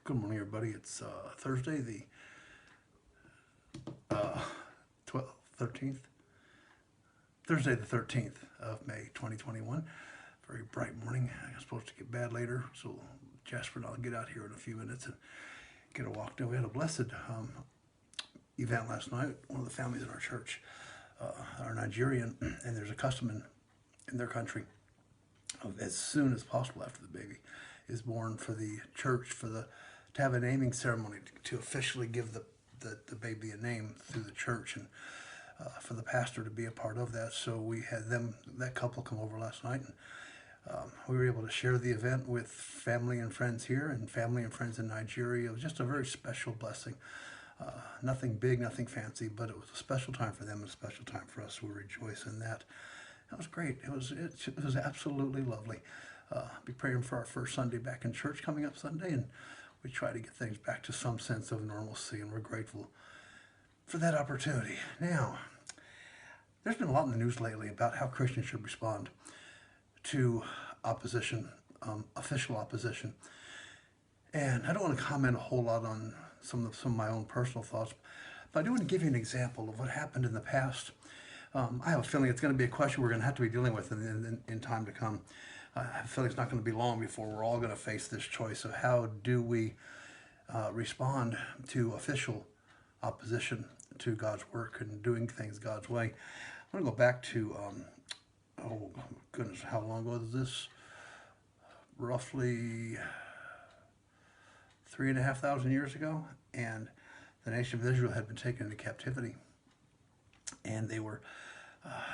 Good morning, everybody. It's Thursday, the uh, 12th, 13th, Thursday, the 13th of May, 2021. Very bright morning. I'm supposed to get bad later, so Jasper and I'll get out here in a few minutes and get a walk. Now, we had a blessed event last night. One of the families in our church are Nigerian, and there's a custom in their country of as soon as possible after the baby is born for the church to have a naming ceremony to officially give the baby a name through the church and for the pastor to be a part of that. So we had that couple come over last night, and we were able to share the event with family and friends here and family and friends in Nigeria. It was just a very special blessing. Nothing big, nothing fancy, but it was a special time for them and a special time for us. We rejoice in that. That was great. It was absolutely lovely. Be praying for our first Sunday back in church coming up Sunday, and we try to get things back to some sense of normalcy, and we're grateful for that opportunity. Now, there's been a lot in the news lately about how Christians should respond to opposition, official opposition. And I don't want to comment a whole lot on some of my own personal thoughts, but I do want to give you an example of what happened in the past. I have a feeling it's going to be a question we're going to have to be dealing with in time to come. I feel like it's not going to be long before we're all going to face this choice of how do we respond to official opposition to God's work and doing things God's way. I'm going to go back to, oh goodness, how long ago is this? Roughly 3,500 years ago, and the nation of Israel had been taken into captivity, and they were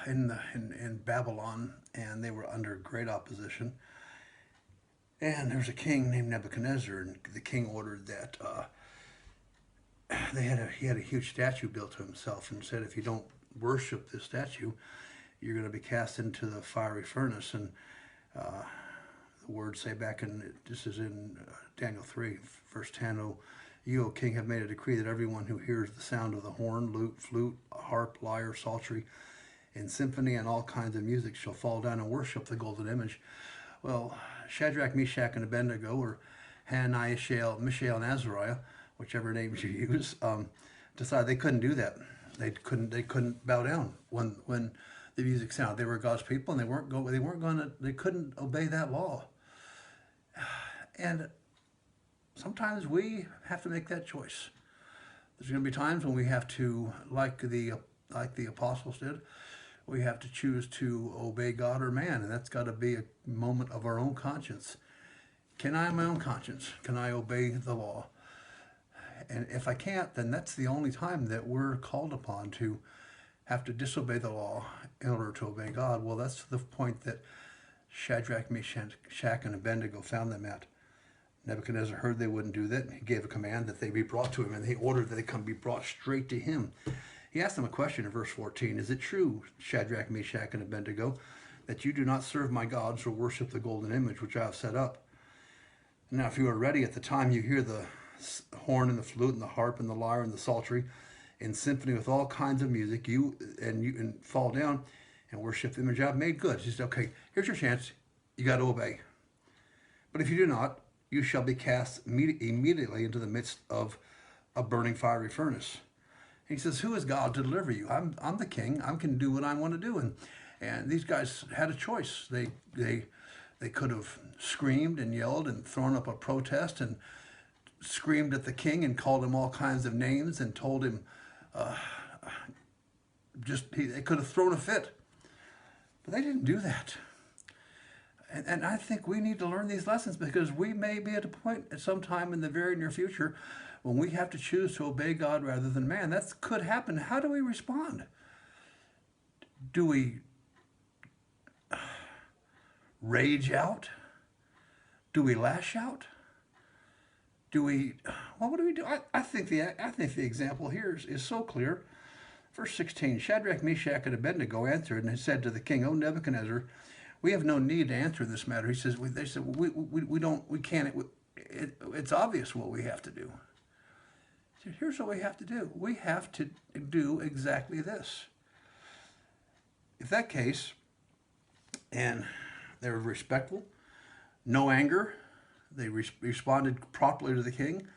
in Babylon, and they were under great opposition. And there's a king named Nebuchadnezzar, and the king ordered that he had a huge statue built to himself, and said, if you don't worship this statue, you're going to be cast into the fiery furnace. And the words say this is in Daniel 3, verse 10, you, O king, have made a decree that everyone who hears the sound of the horn, lute, flute, harp, lyre, psaltery, and symphony, and all kinds of music shall fall down and worship the golden image. Well, Shadrach, Meshach, and Abednego, or Hananiah, Mishael, and Azariah, whichever names you use, decided they couldn't do that. They couldn't bow down when the music sounded. They were God's people, and they couldn't obey that law. And sometimes we have to make that choice. There's going to be times when we have to, like the apostles did, we have to choose to obey God or man, and that's got to be a moment of our own conscience. Can I, in my own conscience, can I obey the law? And if I can't, then that's the only time that we're called upon to have to disobey the law in order to obey God. Well, that's the point that Shadrach, Meshach, and Abednego found them at. Nebuchadnezzar heard they wouldn't do that, and he gave a command that they be brought to him, and he ordered that they be brought straight to him. He asked them a question in verse 14. Is it true, Shadrach, Meshach, and Abednego, that you do not serve my gods or worship the golden image which I have set up? Now, if you are ready at the time you hear the horn and the flute and the harp and the lyre and the psaltery in symphony with all kinds of music, you fall down and worship the image I've made, good. He said, okay, here's your chance. You got to obey. But if you do not, you shall be cast immediately into the midst of a burning fiery furnace. He says, who is God to deliver you? I'm the king. I can do what I want to do. And these guys had a choice. They could have screamed and yelled and thrown up a protest and screamed at the king and called him all kinds of names and told him they could have thrown a fit. But they didn't do that. And I think we need to learn these lessons, because we may be at a point at some time in the very near future when we have to choose to obey God rather than man. That could happen. How do we respond? Do we rage out? Do we lash out? What do we do? I think the example here is so clear. Verse 16, Shadrach, Meshach, and Abednego answered and said to the king, O Nebuchadnezzar, we have no need to answer this matter. He says, they said, we can't, it's obvious what we have to do. He said, here's what we have to do. We have to do exactly this. If that case, and they were respectful, no anger, They responded properly to the king,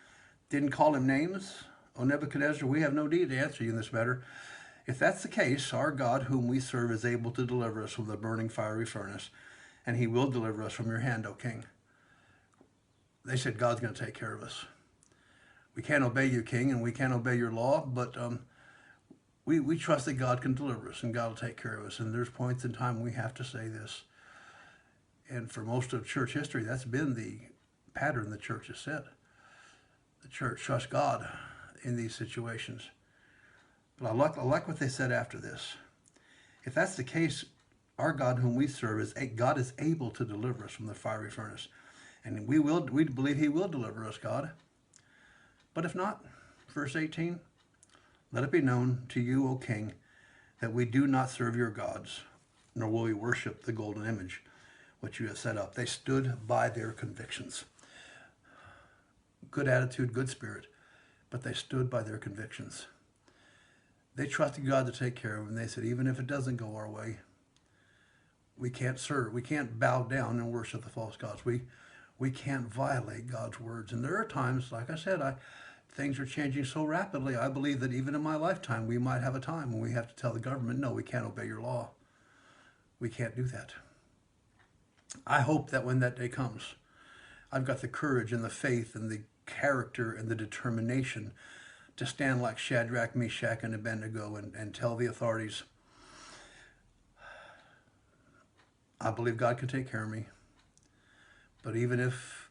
didn't call him names. O Nebuchadnezzar, we have no need to answer you in this matter. If that's the case, our God, whom we serve, is able to deliver us from the burning fiery furnace, and he will deliver us from your hand, O king. They said, God's going to take care of us. We can't obey you, king, and we can't obey your law, but we trust that God can deliver us, and God will take care of us. And there's points in time we have to say this. And for most of church history, that's been the pattern the church has set. The church trusts God in these situations. But I like what they said after this. If that's the case, our God whom we serve, God is able to deliver us from the fiery furnace. And we believe he will deliver us, God. But if not, verse 18, let it be known to you, O king, that we do not serve your gods, nor will we worship the golden image which you have set up. They stood by their convictions. Good attitude, good spirit, but they stood by their convictions. They trusted God to take care of them. They said, even if it doesn't go our way, we can't serve. We can't bow down and worship the false gods. We can't violate God's words. And there are times, like I said, things are changing so rapidly. I believe that even in my lifetime, we might have a time when we have to tell the government, no, we can't obey your law. We can't do that. I hope that when that day comes, I've got the courage and the faith and the character and the determination to stand like Shadrach, Meshach, and Abednego and tell the authorities, I believe God can take care of me. But even if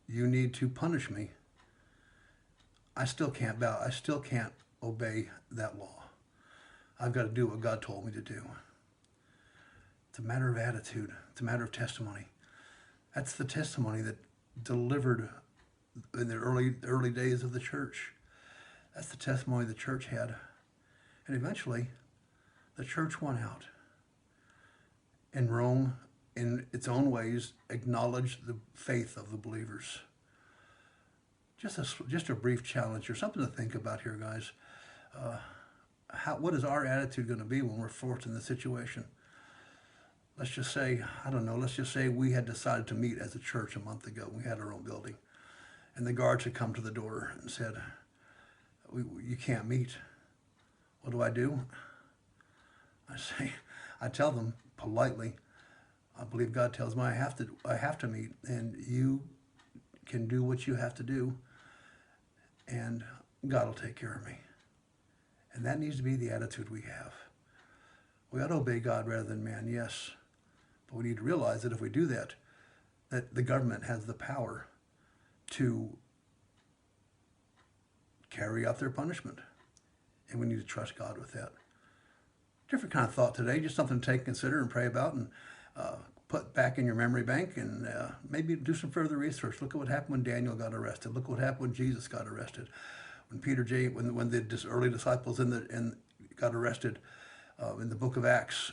you need to punish me, I still can't bow. I still can't obey that law. I've got to do what God told me to do. It's a matter of attitude. It's a matter of testimony. That's the testimony that delivered in the early days of the church. That's the testimony the church had. And eventually, the church won out. And Rome, in its own ways, acknowledged the faith of the believers. Just a brief challenge or something to think about here, guys. What is our attitude going to be when we're forced in this situation? Let's just say, I don't know, let's just say we had decided to meet as a church a month ago. We had our own building. And the guards had come to the door and said, you can't meet. What do? I tell them politely, I believe God tells me I have to meet, and you can do what you have to do, and God will take care of me. And that needs to be the attitude we have. We ought to obey God rather than man, yes. But we need to realize that if we do that the government has the power to carry out their punishment. And we need to trust God with that. Different kind of thought today, just something to take, consider, and pray about, and put back in your memory bank, and maybe do some further research. Look at what happened when Daniel got arrested. Look what happened when Jesus got arrested. When when the early disciples got arrested in the book of Acts.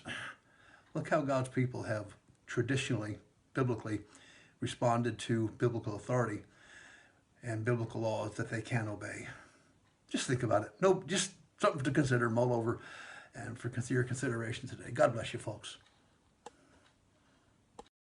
Look how God's people have traditionally, biblically, responded to biblical authority and biblical laws that they can't obey. Just think about it. No, just something to consider, mull over, and for your consideration today. God bless you, folks.